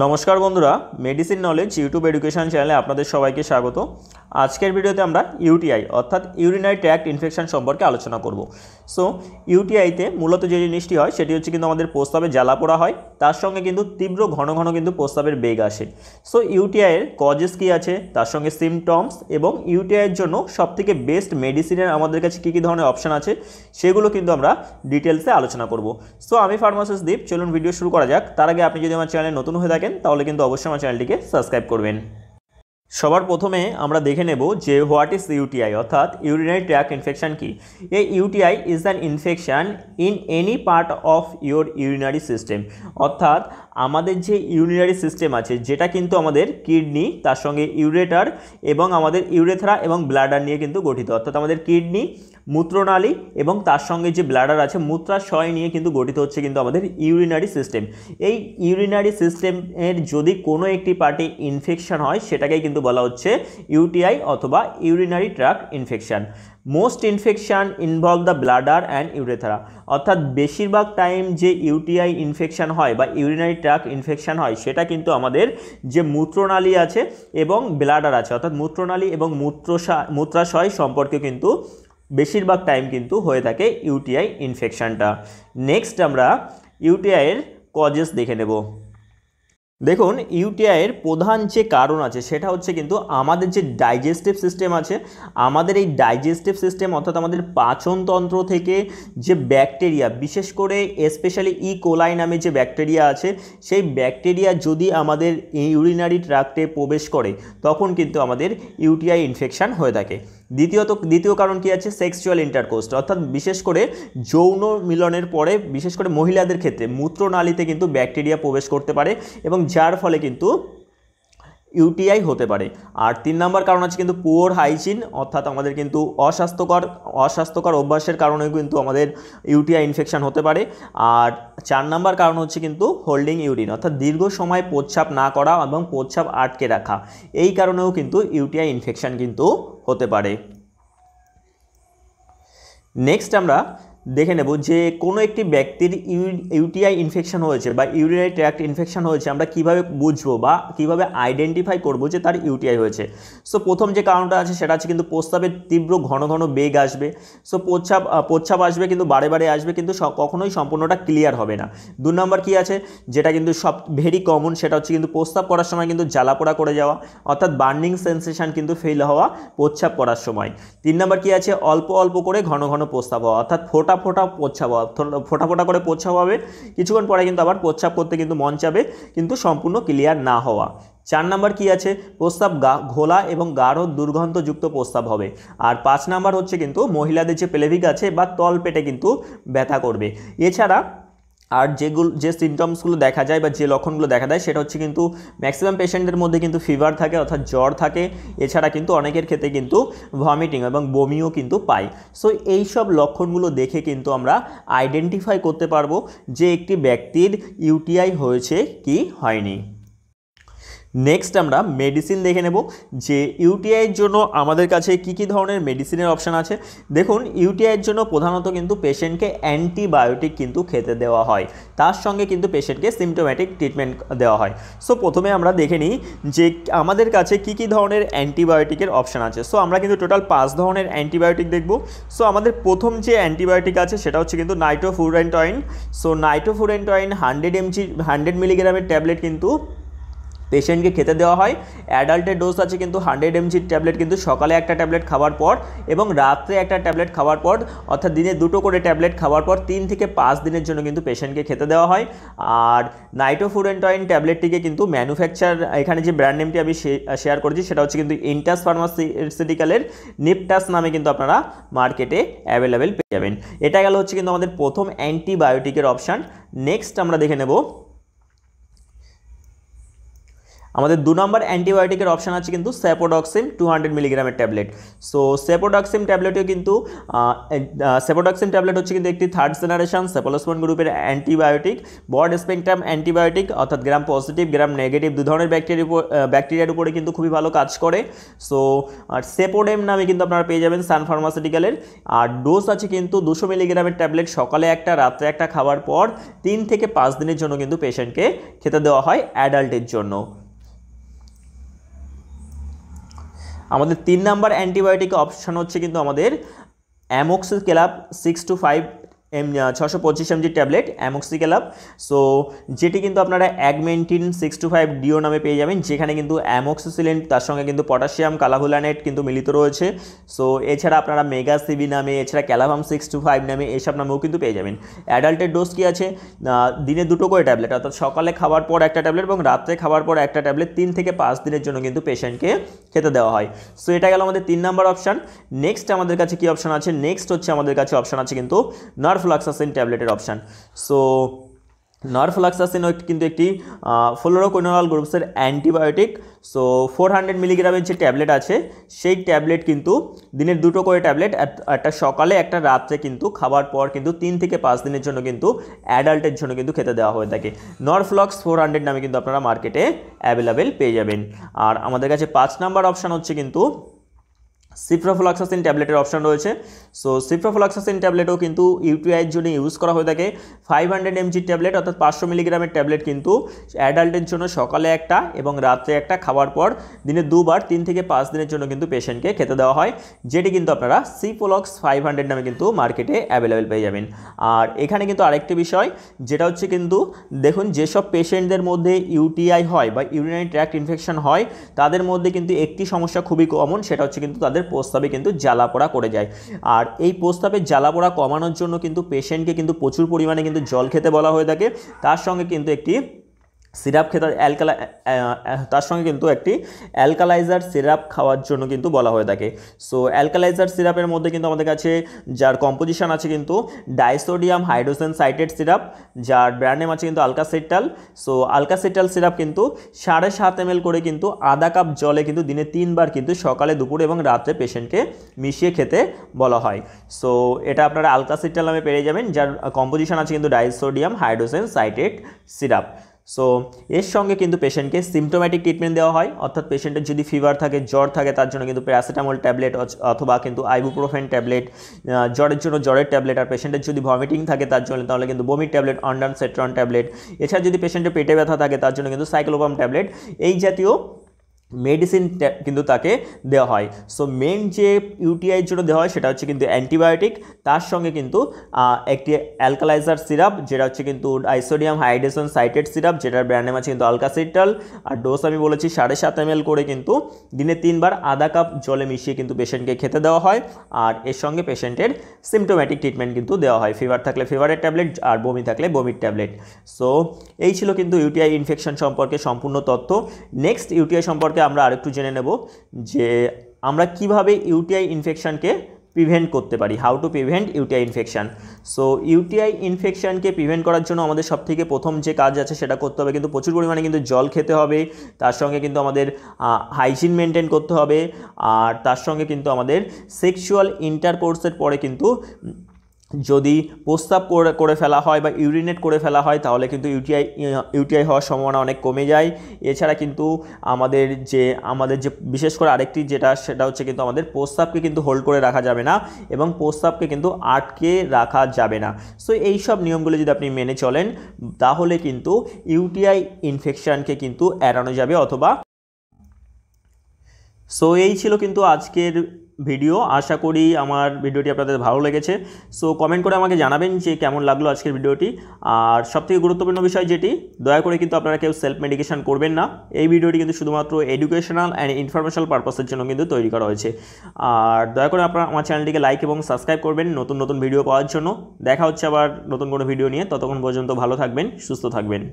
নমস্কার বন্ধুরা, medicine knowledge YouTube education চ্যানেলে আপনাদের সবাইকে স্বাগত। আজকের ভিডিওতে আমরা ইউটিআই অর্থাৎ ইউরিনারি ট্র্যাক্ট ইনফেকশন সম্পর্কে আলোচনা করব। সো ইউটিআইতে মূলত যে জিনিসটি হয় সেটি হচ্ছে কিন্তু আমাদের প্রস্রাবে জ্বালা পোড়া হয়, তার সঙ্গে কিন্তু তীব্র ঘন ঘন কিন্তু প্রস্রাবের বেগ আসে। সো ইউটিআইয়ের কজেস কী আছে, তার সঙ্গে সিমটমস এবং ইউটিআইয়ের জন্য সবথেকে বেস্ট মেডিসিনের আমাদের কাছে কী কী ধরনের অপশান আছে সেগুলো কিন্তু আমরা ডিটেলসে আলোচনা করব। সো আমি ফার্মাসিস্ট দীপ, চলুন ভিডিও শুরু করা যাক। তার আগে আপনি যদি আমার চ্যানেলে নতুন হয়ে থাকেন তাহলে কিন্তু অবশ্যই আমার চ্যানেলটিকে সাবস্ক্রাইব করবেন। সবার প্রথমে আমরা দেখে নেব যে হোয়াট ইজ ইউটিআই অর্থাৎ ইউরিনারি ট্র্যাক্ট ইনফেকশন কি। এই UTI is an infection in any part of your urinary system, অর্থাৎ আমাদের যে ইউরিনারি সিস্টেম আছে যেটা কিন্তু আমাদের কিডনি, তার সঙ্গে ইউরেটার এবং আমাদের ইউরেথ্রা এবং ব্লাডার নিয়ে কিন্তু গঠিত। অর্থাৎ আমাদের কিডনি, মূত্রনালী এবং তার সঙ্গে যে ব্লাডার আছে মূত্রাশয় নিয়ে কিন্তু গঠিত হচ্ছে কিন্তু আমাদের ইউরিনারি সিস্টেম। এই ইউরিনারি সিস্টেমের যদি কোনো একটি পার্টে ইনফেকশন হয় সেটাকেই কিন্তু বলা হচ্ছে ইউটিআই অথবা urinary tract infection. Most infection involve the bladder and urethra, অর্থাৎ বেশিরভাগ টাইম যে ইউটিআই ইনফেকশন হয় বা ইউরিনারি ট্র্যাক্ট ইনফেকশন হয় সেটা কিন্তু আমাদের যে মূত্রনালী আছে এবং ব্লাডার আছে, অর্থাৎ মূত্রনালী এবং মূত্রাশয় সম্পর্কে কিন্তু বেশিরভাগ টাইম কিন্তু হয়ে থাকে ইউটিআই ইনফেকশনটা। নেক্সট আমরা ইউটিআইয়ের কজেস দেখে নেব। দেখুন, ইউটিআইয়ের প্রধান যে কারণ আছে সেটা হচ্ছে কিন্তু আমাদের যে ডাইজেস্টিভ সিস্টেম আছে, আমাদের এই ডাইজেস্টিভ সিস্টেম অর্থাৎ আমাদের পাচনতন্ত্র থেকে যে ব্যাকটেরিয়া, বিশেষ করে স্পেশালি কোলাই নামে যে ব্যাকটেরিয়া আছে, সেই ব্যাকটেরিয়া যদি আমাদের ইউরিনারি ট্র্যাক্টে প্রবেশ করে তখন কিন্তু আমাদের ইউটিআই ইনফেকশন হয়ে থাকে। দ্বিতীয় কারণ কি আছে, সেক্সুয়াল ইন্টারকোর্স, অর্থাৎ বিশেষ করে যৌন মিলনের পরে বিশেষ করে মহিলাদের ক্ষেত্রে মূত্রনালীতে কিন্তু ব্যাকটেরিয়া প্রবেশ করতে পারে এবং যার ফলে কিন্তু ইউটিআই হতে পারে। আর 3 নম্বর কারণ আছে কিন্তু পুওর হাইজিন, অর্থাৎ আমাদের কিন্তু অস্বাস্থ্যকর অভ্যাসের কারণে কিন্তু আমাদের ইউটিআই ইনফেকশন হতে পারে। আর 4 নম্বর কারণ হচ্ছে কিন্তু হোল্ডিং ইউরিন, অর্থাৎ দীর্ঘ সময় প্রস্রাব না করা এবং প্রস্রাব আটকে রাখা, এই কারণেও কিন্তু ইউটিআই ইনফেকশন কিন্তু হতে পারে। নেক্সট আমরা দেখে নেব যে কোনো একটি ব্যক্তির ইউটিআই ইনফেকশন হয়েছে বা ইউরিনারি ট্র্যাক্ট ইনফেকশন হয়েছে আমরা কিভাবে বুঝবো বা কিভাবে আইডেন্টিফাই করব যে তার ইউটিআই হয়েছে। সো প্রথম যে কারণটা আছে সেটা আছে কিন্তু প্রস্রাবের তীব্র ঘন ঘন বেগ আসবে। সো প্রস্রাব আসবে কিন্তু বারে বারে আসবে, কিন্তু কখনোই সম্পূর্ণটা ক্লিয়ার হবে না। 2 নম্বর কি আছে যেটা কিন্তু সব ভেরি কমন, সেটা হচ্ছে কিন্তু প্রস্রাব করার সময় কিন্তু জ্বালাপোড়া করে যাওয়া, অর্থাৎ বার্নিং সেন্সেশন কিন্তু ফিল হওয়া প্রস্রাব করার সময়। 3 নম্বর কি আছে, অল্প অল্প করে ঘন ঘন প্রস্রাব হওয়া, অর্থাৎ ফোটা করে প্রস্রাব হবে, কিছুক্ষণ পরে কিন্তু আবার প্রস্রাব করতে কিন্তু মন চাবে কিন্তু সম্পূর্ণ ক্লিয়ার না হওয়া। 4 নম্বর কি আছে, প্রস্রাব ঘোলা এবং গাঢ় দুর্গন্ধযুক্ত প্রস্রাব হবে। আর 5 নম্বর হচ্ছে কিন্তু মহিলাদের যে পেলভিক আছে বা তল পেটে কিন্তু ব্যথা করবে। এছাড়া আর যে সিমটমসগুলো দেখা যায় বা যে লক্ষণগুলো দেখা যায় সেটা হচ্ছে কিন্তু ম্যাক্সিমাম পেশেন্টদের মধ্যে কিন্তু ফিভার থাকে, অর্থাৎ জ্বর থাকে। এছাড়া কিন্তু অনেকের ক্ষেত্রে কিন্তু ভমিটিং এবং বমিও কিন্তু পাই। সো এই সব লক্ষণগুলো দেখে কিন্তু আমরা আইডেন্টিফাই করতে পারবো যে একটি ব্যক্তির ইউটিআই হয়েছে কি হয়নি। নেক্সট আমরা মেডিসিন দেখে নেব যে ইউটিআইয়ের জন্য আমাদের কাছে কী ধরনের মেডিসিনের অপশান আছে। দেখুন, ইউটিআইয়ের জন্য প্রধানত কিন্তু পেশেন্টকে অ্যান্টিবায়োটিক কিন্তু খেতে দেওয়া হয়, তার সঙ্গে কিন্তু পেশেন্টকে সিমটোম্যাটিক ট্রিটমেন্ট দেওয়া হয়। সো প্রথমে আমরা দেখে নিই যে আমাদের কাছে কী ধরনের অ্যান্টিবায়োটিকের অপশান আছে। সো আমরা কিন্তু টোটাল 5 ধরনের অ্যান্টিবায়োটিক দেখব। সো আমাদের প্রথম যে অ্যান্টিবায়োটিক আছে সেটা হচ্ছে কিন্তু নাইট্রোফুরেন্টয়েন। সো নাইট্রোফুরেন্টয়েন 100 মিলিগ্রামের ট্যাবলেট কিন্তু পেশেন্টকে খেতে দেওয়া হয়। অ্যাডাল্টের ডোজ আছে কিন্তু 100 mg ট্যাবলেট কিন্তু সকালে একটা ট্যাবলেট খাওয়ার পর এবং রাত্রে একটা ট্যাবলেট খাওয়ার পর, অর্থাৎ দিনে 2টো করে ট্যাবলেট খাওয়ার পর 3 থেকে 5 দিনের জন্য কিন্তু পেশেন্টকে খেতে দেওয়া হয়। আর নাইট্রোফুরেন্টয়েন ট্যাবলেটটিকে কিন্তু ম্যানুফ্যাকচার, এখানে যে ব্র্যান্ড নেমটি আমি শেয়ার করেছি সেটা হচ্ছে কিন্তু ইন্টাস ফার্মাসিউটিক্যালের নিপটাস নামে কিন্তু আপনারা মার্কেটে অ্যাভেলেবেল পেয়ে যাবেন। এটা গেল হচ্ছে কিন্তু আমাদের প্রথম অ্যান্টিবায়োটিকের অপশান। নেক্সট আমরা দেখে নেব আমাদের 2 নম্বর অ্যান্টিবায়োটিকের অপশান আছে কিন্তু সেপোডক্সিম 200 মিলিগ্রামের ট্যাবলেট। সো সেপোডক্সিম ট্যাবলেটও কিন্তু সেপোডক্সিম ট্যাবলেট হচ্ছে কিন্তু একটি 3rd জেনারেশন সেফলোস্পোরিন গ্রুপের অ্যান্টিবায়োটিক, ব্রড স্পেকট্রাম অ্যান্টিবায়োটিক, অর্থাৎ গ্রাম পজিটিভ গ্রাম নেগেটিভ 2 ধরনের ব্যাকটেরিয়ার উপরে কিন্তু খুবই ভালো কাজ করে। সো আর সেপোডেম নামে কিন্তু আপনারা পেয়ে যাবেন সান ফার্মাসিউটিক্যালের। আর ডোজ আছে কিন্তু 200 মিলিগ্রামের ট্যাবলেট, সকালে একটা রাত্রে একটা খাবার পর 3 থেকে 5 দিনের জন্য কিন্তু পেশেন্টকে খেতে দেওয়া হয় অ্যাডাল্টের জন্য। আমাদের 3 নাম্বার অ্যান্টিবায়োটিক অপশান হচ্ছে কিন্তু আমাদের অ্যামোক্সিক্যালাব 6 to 5 625 mg ট্যাবলেট অ্যামোক্সিক্যালাব। সো যেটি কিন্তু আপনারা অ্যাগমেন্টিন 6 to 5 ডিও নামে পেয়ে যাবেন, যেখানে কিন্তু অ্যামোক্সিসিলিন তার সঙ্গে কিন্তু পটাশিয়াম কালাভুলানেট কিন্তু মিলিত রয়েছে। সো এছাড়া আপনারা মেগা সিবি নামে, এছাড়া ক্যালাভাম 6 to 5 নামে এসব নামেও কিন্তু পেয়ে যাবেন। অ্যাডাল্টের ডোজ কী আছে, দিনে 2টো করে ট্যাবলেট, অর্থাৎ সকালে খাওয়ার পর একটা ট্যাবলেট এবং রাত্রে খাওয়ার পর একটা ট্যাবলেট 3 থেকে 5 দিনের জন্য কিন্তু পেশেন্টকে খেতে দেওয়া হয়। সো এটা গেল আমাদের 3 নাম্বার অপশান। নেক্সট আমাদের কাছে কী অপশান আছে, নেক্সট হচ্ছে আমাদের কাছে অপশান আছে কিন্তু নরফ্লক্সাসিন ট্যাবলেটের অপশান। সো নরফ্লক্সাসিন কিন্তু একটি ফ্লোরোকুইনোল গ্রুপসের অ্যান্টিবায়োটিক। সো 400 মিলিগ্রামের যে ট্যাবলেট আছে সেই ট্যাবলেট কিন্তু দিনের 2টো করে ট্যাবলেট, একটা সকালে একটা রাত্রে কিন্তু খাবার পর কিন্তু 3 থেকে 5 দিনের জন্য কিন্তু অ্যাডাল্টের জন্য কিন্তু খেতে দেওয়া হয়ে থাকে। নরফ্লক্স 400 নামে কিন্তু আপনারা মার্কেটে অ্যাভেলেবেল পেয়ে যাবেন। আর আমাদের কাছে 5 নাম্বার অপশান হচ্ছে কিন্তু সিপ্রোফ্লক্সাসিন ট্যাবলেটের অপশান রয়েছে। সো সিপ্রোফ্লক্সাসিন ট্যাবলেটও কিন্তু ইউটিআইয়ের জন্য ইউজ করা হয়ে থাকে। 500 mg ট্যাবলেট অর্থাৎ 500 মিলিগ্রামের ট্যাবলেট কিন্তু অ্যাডাল্টের জন্য সকালে একটা এবং রাত্রে একটা খাবার পর দিনে 2বার 3 থেকে 5 দিনের জন্য কিন্তু পেশেন্টকে খেতে দেওয়া হয়, যেটি কিন্তু আপনারা সিপ্রোফ্লক্স 500 নামে কিন্তু মার্কেটে অ্যাভেলেবেল পেয়ে যাবেন। আর এখানে কিন্তু আরেকটি বিষয় যেটা হচ্ছে কিন্তু দেখুন, যেসব পেশেন্টদের মধ্যে ইউটিআই হয় বা ইউরিনারি ট্র্যাক্ট ইনফেকশন হয় তাদের মধ্যে কিন্তু একটি সমস্যা খুবই কমন, সেটা হচ্ছে কিন্তু তাদের প্রস্রাবে কিন্তু জ্বালাপোড়া করে যায়। আর এই প্রস্রাবের জ্বালাপোড়া কমানোর জন্য কিন্তু পেশেন্টকে কিন্তু প্রচুর পরিমাণে কিন্তু জল খেতে বলা হয়ে থাকে, তার সঙ্গে কিন্তু একটি সিরাপ খেতে তার সঙ্গে কিন্তু একটি অ্যালকালাইজার সিরাপ খাওয়ার জন্য কিন্তু বলা হয়ে থাকে। সো অ্যালকালাইজার সিরাপের মধ্যে কিন্তু আমাদের কাছে যার কম্পোজিশন আছে কিন্তু ডাইসোডিয়াম হাইড্রোজেন সাইটেট সিরাপ, যার ব্র্যান্ড নেম আছে কিন্তু আলকাসেটাল। সো আলকাসেটাল সিরাপ কিন্তু 7.5 ml করে কিন্তু আধা কাপ জলে কিন্তু দিনে 3বার কিন্তু সকালে দুপুরে এবং রাত্রে পেশেন্টকে মিশিয়ে খেতে বলা হয়। সো এটা আপনারা আলকাসেটাল নামে পেয়ে যাবেন, যার কম্পোজিশন আছে কিন্তু ডাইসোডিয়াম হাইড্রোজেন সাইটেট সিরাপ। সো এর সঙ্গে কিন্তু পেশেন্টকে সিমটোম্যাটিক ট্রিটমেন্ট দেওয়া হয়, অর্থাৎ পেশেন্টের যদি ফিভার থাকে, জ্বর থাকে, তার জন্য কিন্তু প্যারাসিটামল ট্যাবলেট অথবা কিন্তু আইবুপ্রোফেন ট্যাবলেট, জ্বরের জন্য জ্বরের ট্যাবলেট। আর পেশেন্টের যদি ভমিটিং থাকে তার জন্য তাহলে কিন্তু বমির ট্যাবলেট, অনডানসেট্রন ট্যাবলেট। এছাড়া যদি পেশেন্টের পেটে ব্যথা থাকে তার জন্য কিন্তু সাইক্লোপাম ট্যাবলেট, এই জাতীয় মেডিসিন কিন্তু তাকে দেওয়া হয়। সো মেন যে ইউটিআইয়ের জন্য দেওয়া হয় সেটা হচ্ছে কিন্তু অ্যান্টিবায়োটিক, তার সঙ্গে কিন্তু একটি অ্যালকালাইজার সিরাপ, যেটা হচ্ছে কিন্তু ডাইসোডিয়াম হাইড্রোজেন সাইটেট সিরাপ, যেটার ব্র্যান্ড নেম আছে কিন্তু আলকাসেটাল। আর ডোজ আমি বলেছি 7.5 ml করে কিন্তু দিনে 3বার আধা কাপ জলে মিশিয়ে কিন্তু পেশেন্টকে খেতে দেওয়া হয়। আর এর সঙ্গে পেশেন্টের সিমটোম্যাটিক ট্রিটমেন্ট কিন্তু দেওয়া হয়, ফিভার থাকলে ফিভারের ট্যাবলেট আর বমি থাকলে বমির ট্যাবলেট। সো এই ছিল কিন্তু ইউটিআই ইনফেকশন সম্পর্কে সম্পূর্ণ তথ্য। নেক্সট ইউটিআই সম্পর্কে আমরা আরেকটু জেনে নেব যে আমরা কিভাবে ইউটিআই ইনফেকশনকে প্রিভেন্ট করতে পারি, how to prevent UTI infection. So UTI ইনফেকশনকে প্রিভেন্ট করার জন্য আমাদের সবথেকে প্রথম যে কাজ আছে সেটা করতে হবে কিন্তু প্রচুর পরিমাণে কিন্তু জল খেতে হবে, তার সঙ্গে কিন্তু আমাদের হাইজিন মেনটেন করতে হবে, আর তার সঙ্গে কিন্তু আমাদের সেক্সুয়াল ইন্টারকোর্সের পরে কিন্তু যদি প্রস্রাব করে ফেলা হয় বা ইউরিনেট করে ফেলা হয় তাহলে কিন্তু ইউটিআই হওয়ার সম্ভাবনা অনেক কমে যায়। এছাড়া কিন্তু আমাদের যে বিশেষ করে আরেকটি সেটা হচ্ছে কিন্তু আমাদের প্রস্রাবকে কিন্তু হোল্ড করে রাখা যাবে না এবং প্রস্রাবকে কিন্তু আটকে রাখা যাবে না। সো এই সব নিয়মগুলো যদি আপনি মেনে চলেন তাহলে কিন্তু ইউটিআই ইনফেকশনকে কিন্তু এড়ানো যাবে অথবা। সো এই ছিল কিন্তু আজকের ভিডিও। আশা করি আমার ভিডিওটি আপনাদের ভালো লেগেছে। সো কমেন্ট করে আমাকে জানাবেন যে কেমন লাগলো আজকের ভিডিওটি। আর সবথেকে গুরুত্বপূর্ণ বিষয় যেটি, দয়া করে কিন্তু আপনারা কেউ সেলফ মেডিকেশন করবেন না। এই ভিডিওটি কিন্তু শুধুমাত্র এডুকেশনাল অ্যান্ড ইনফরমেশনাল পারপাসের জন্য কিন্তু তৈরি করা হয়েছে। আর দয়া করে আপনারা আমার চ্যানেলটিকে লাইক এবং সাবস্ক্রাইব করবেন নতুন নতুন ভিডিও পাওয়ার জন্য। দেখা হচ্ছে আবার নতুন কোনো ভিডিও নিয়ে, ততক্ষণ পর্যন্ত ভালো থাকবেন, সুস্থ থাকবেন।